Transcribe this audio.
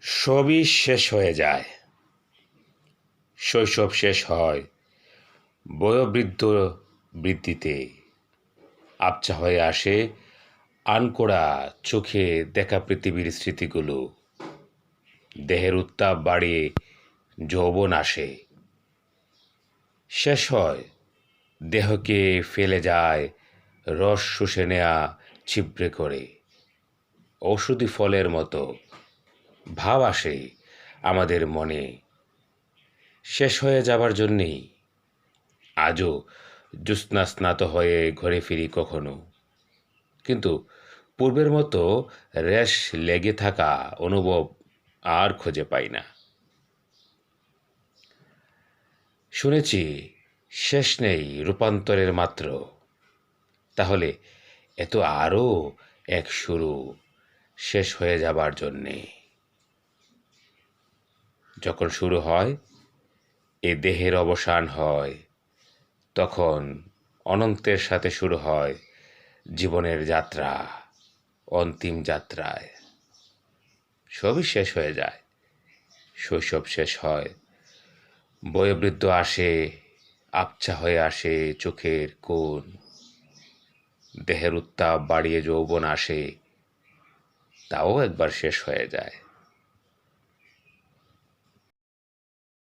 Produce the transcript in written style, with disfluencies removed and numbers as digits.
সবই শেষ হয়ে যায়। শৈশব শেষ হয় বয়োবৃদ্ধ বৃদ্ধিতে। আবছা হয়ে আসে আনকোড়া চোখে দেখা পৃথিবীর স্মৃতিগুলো। দেহের উত্তাপ বাড়িয়ে যৌবন আসে। শেষ হয় দেহকে ফেলে যায় রস শুষে নেয়া ছিবড়ে করে। ঔষধি ফলের মতো ভাব আসে আমাদের মনে। শেষ হয়ে যাবার জন্যেই আজও জ্যোৎস্না স্নাত হয়ে ঘরে ফিরি কখনো, কিন্তু পূর্বের মতো রেশ লেগে থাকা অনুভব আর খুঁজে পাই না। শুনেছি শেষ নেই রূপান্তরের মাত্র, তাহলে এত আরও এক শুরু শেষ হয়ে যাবার জন্যে। যখন শুরু হয় এ দেহের অবসান হয়, তখন অনন্তের সাথে শুরু হয় জীবনের যাত্রা। অন্তিম যাত্রায় সবই শেষ হয়ে যায়। শৈশব শেষ হয়, বয়োবৃদ্ধ আসে, আবছা হয়ে আসে চোখের কোণ। দেহের উত্তাপ বাড়িয়ে যৌবন আসে, তাও একবার শেষ হয়ে যায়।